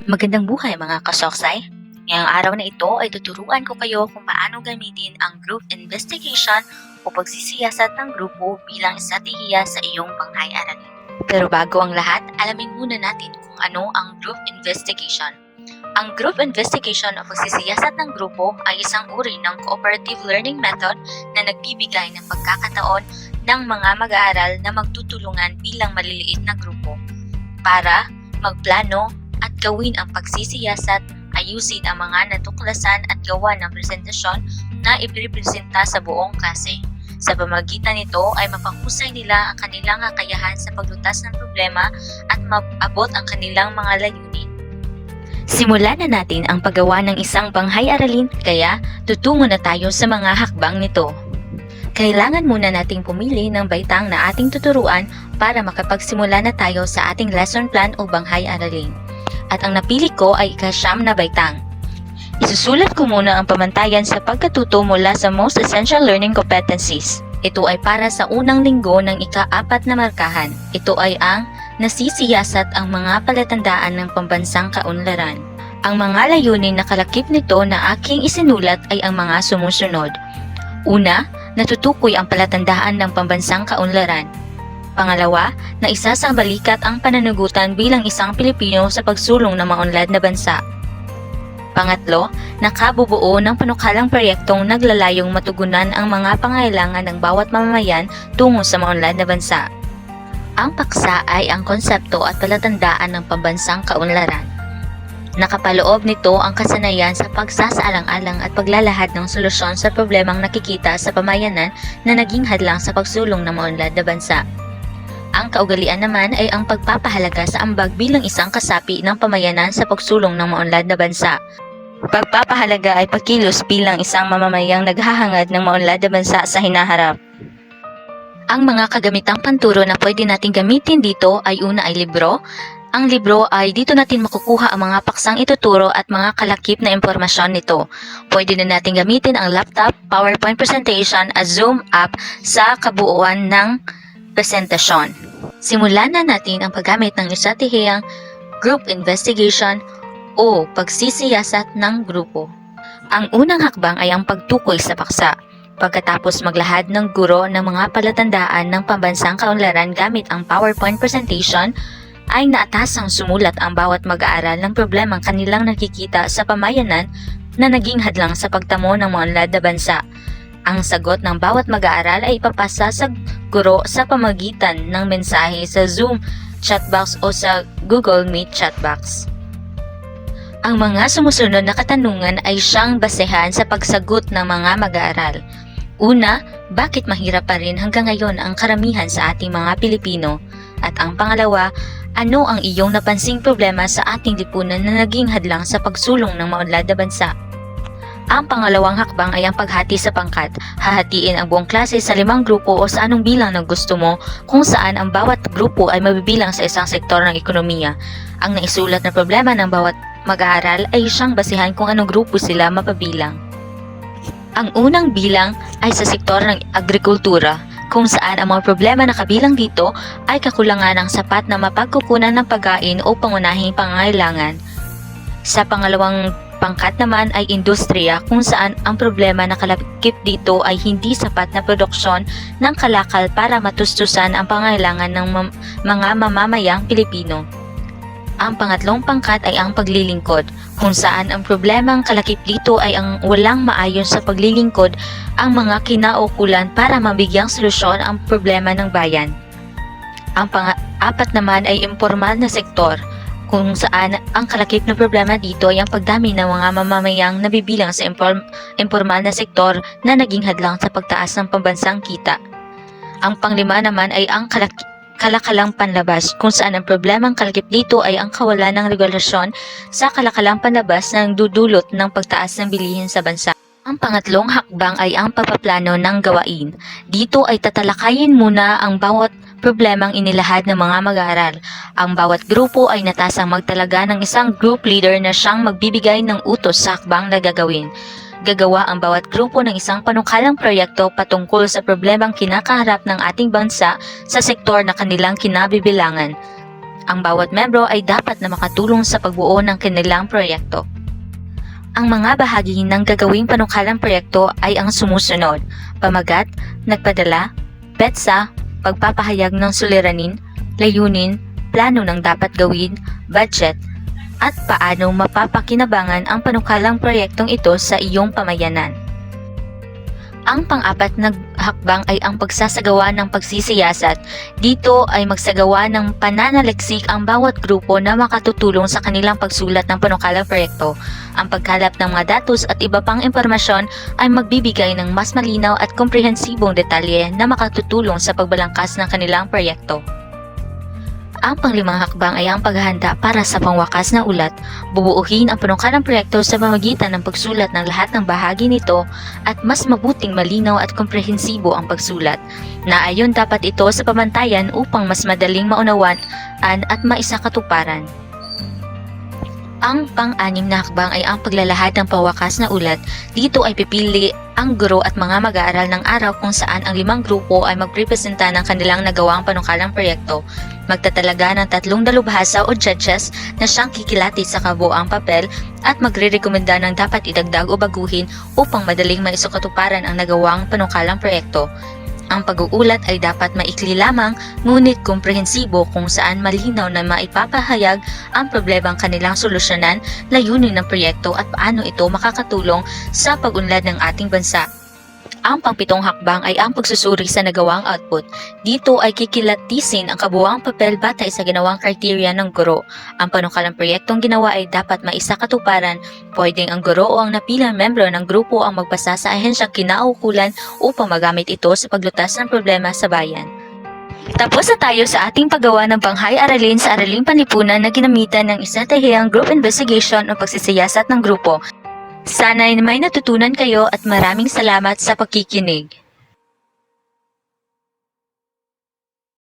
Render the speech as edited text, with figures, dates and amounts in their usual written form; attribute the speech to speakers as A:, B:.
A: Magandang buhay mga kasoksay! Ngayong araw na ito ay tuturuan ko kayo kung paano gamitin ang group investigation o pagsisiyasat ng grupo bilang estratehiya sa iyong panghay-aralin. Pero bago ang lahat, alamin muna natin kung ano ang group investigation. Ang group investigation o pagsisiyasat ng grupo ay isang uri ng cooperative learning method na nagbibigay ng pagkakataon ng mga mag-aaral na magtutulungan bilang maliliit na grupo para magplano at gawin ang pagsisiyasat, ayusin ang mga natuklasan at gawa ng presentasyon na ipirepresenta sa buong klase. Sa pamamagitan nito ay mapahusay nila ang kanilang kakayahan sa paglutas ng problema at maabot ang kanilang mga layunin. Simulan na natin ang paggawa ng isang panghay-aralin, kaya tutungo na tayo sa mga hakbang nito. Kailangan muna nating pumili ng baitang na ating tuturuan para makapagsimula na tayo sa ating lesson plan o panghay-aralin. At ang napili ko ay ika-9 na baitang. Isusulat ko muna ang pamantayan sa pagkatuto mula sa Most Essential Learning Competencies. Ito ay para sa unang linggo ng ika-4 na markahan. Ito ay ang nasisiyasat ang mga palatandaan ng pambansang kaunlaran. Ang mga layunin na kalakip nito na aking isinulat ay ang mga sumusunod. Una, natutukoy ang palatandaan ng pambansang kaunlaran. Pangalawa, na isa sa balikat ang pananagutan bilang isang Pilipino sa pagsulong ng maunlad na bansa. Pangatlo, nakabubuo ng panukalang proyektong naglalayong matugunan ang mga pangailangan ng bawat mamamayan tungo sa maunlad na bansa. Ang paksa ay ang konsepto at palatandaan ng pambansang kaunlaran. Nakapaloob nito ang kasanayan sa pagsasaalang-alang at paglalahad ng solusyon sa problemang nakikita sa pamayanan na naging hadlang sa pagsulong ng maunlad na bansa. Ang kaugalian naman ay ang pagpapahalaga sa ambag bilang isang kasapi ng pamayanan sa pagsulong ng maunlad na bansa. Pagpapahalaga ay pagkilos bilang isang mamamayang naghahangad ng maunlad na bansa sa hinaharap. Ang mga kagamitang panturo na pwede nating gamitin dito ay una ay libro. Ang libro ay dito natin makukuha ang mga paksang ituturo at mga kalakip na impormasyon nito. Pwede na natin gamitin ang laptop, PowerPoint presentation at Zoom app sa kabuuan ng presentasyon. Simulan na natin ang paggamit ng estratehiyang group investigation o pagsisiyasat ng grupo. Ang unang hakbang ay ang pagtukoy sa paksa. Pagkatapos maglahad ng guro ng mga palatandaan ng pambansang kaunlaran gamit ang PowerPoint presentation, ay naatasang sumulat ang bawat mag-aaral ng problemang kanilang nakikita sa pamayanan na naging hadlang sa pagtamo ng maunlad na bansa. Ang sagot ng bawat mag-aaral ay ipapasa sa guro sa pamagitan ng mensahe sa Zoom chatbox o sa Google Meet chatbox. Ang mga sumusunod na katanungan ay siyang basehan sa pagsagot ng mga mag-aaral. Una, bakit mahirap pa rin hanggang ngayon ang karamihan sa ating mga Pilipino? At ang pangalawa, ano ang iyong napansing problema sa ating lipunan na naging hadlang sa pagsulong ng maunlad na bansa? Ang pangalawang hakbang ay ang paghati sa pangkat. Hahatiin ang buong klase sa 5 grupo o sa anong bilang na gusto mo, kung saan ang bawat grupo ay mabibilang sa isang sektor ng ekonomiya. Ang naisulat na problema ng bawat mag-aaral ay siyang basihan kung anong grupo sila mapabilang. Ang unang bilang ay sa sektor ng agrikultura, kung saan ang mga problema na kabilang dito ay kakulangan ng sapat na mapagkukunan ng pagkain o pangunahing pangangailangan. Sa pangalawang pangkat naman ay industriya, kung saan ang problema na kalakip dito ay hindi sapat na produksyon ng kalakal para matustusan ang pangangailangan ng mga mamamayang Pilipino. Ang pangatlong pangkat ay ang paglilingkod, kung saan ang problemang kalakip dito ay ang walang maayon sa paglilingkod ang mga kinaukulan para mabigyang solusyon ang problema ng bayan. Ang pang-apat naman ay impormal na sektor, kung saan ang kalakip na problema dito ay ang pagdami ng mga mamamayang nabibilang sa informal na sektor na naging hadlang sa pagtaas ng pambansang kita. Ang panglima naman ay ang kalakalang panlabas, kung saan ang problemang kalakip dito ay ang kawalan ng regulasyon sa kalakalang panlabas na dudulot ng pagtaas ng bilihin sa bansa. Ang pangatlong hakbang ay ang pagpaplano ng gawain. Dito ay tatalakayin muna ang bawat problemang inilahad ng mga mag-aaral. Ang bawat grupo ay natasang magtalaga ng isang group leader na siyang magbibigay ng utos sa hakbang na gagawin. Gagawa ang bawat grupo ng isang panukalang proyekto patungkol sa problemang kinakaharap ng ating bansa sa sektor na kanilang kinabibilangan. Ang bawat membro ay dapat na makatulong sa pagbuo ng kanilang proyekto. Ang mga bahagi ng gagawing panukalang proyekto ay ang sumusunod: pamagat, nagpadala, petsa, pagpapahayag ng suliranin, layunin, plano ng dapat gawin, budget, at paano mapapakinabangan ang panukalang proyektong ito sa iyong pamayanan. Ang pang-apat na hakbang ay ang pagsasagawa ng pagsisiyasat. Dito ay magsagawa ng pananaliksik ang bawat grupo na makatutulong sa kanilang pagsulat ng panukalang proyekto. Ang pagkalap ng mga datos at iba pang impormasyon ay magbibigay ng mas malinaw at komprehensibong detalye na makatutulong sa pagbalangkas ng kanilang proyekto. Ang panglimang hakbang ay ang paghahanda para sa pangwakas na ulat. Bubuuhin ang panukalang proyekto sa pamamagitan ng pagsulat ng lahat ng bahagi nito at mas mabuting malinaw at komprehensibo ang pagsulat. Naayon dapat ito sa pamantayan upang mas madaling maunawaan at maisakatuparan. Ang pang-anim na hakbang ay ang paglalahad ng pawakas na ulat. Dito ay pipili ang guro at mga mag-aaral ng araw kung saan ang 5 grupo ay magrepresenta ng kanilang nagawang panukalang proyekto. Magtatalaga ng 3 dalubhasa o judges na siyang kikilati sa kabuoang papel at magrerekomenda ng dapat idagdag o baguhin upang madaling maisakatuparan ang nagawang panukalang proyekto. Ang pag-uulat ay dapat maikli lamang ngunit komprehensibo kung saan malinaw na maipapahayag ang problemang kanilang solusyonan, layunin ng proyekto at paano ito makakatulong sa pag-unlad ng ating bansa. Ang pang-7 hakbang ay ang pagsusuri sa nagawang output. Dito ay kikilatisin ang kabuuang papel batay sa ginawang kriteria ng guro. Ang panukalang proyektong ginawa ay dapat maisakatuparan. Pwedeng ang guro o ang napilang membro ng grupo ang magbasa sa ahensyang kinaukulan upang magamit ito sa paglutas ng problema sa bayan. Tapos na tayo sa ating paggawa ng panghay-aralin sa araling panlipunan na ginamitan ng estratehiyang group investigation o pagsisiyasat ng grupo. Sana'y may natutunan kayo at maraming salamat sa pakikinig.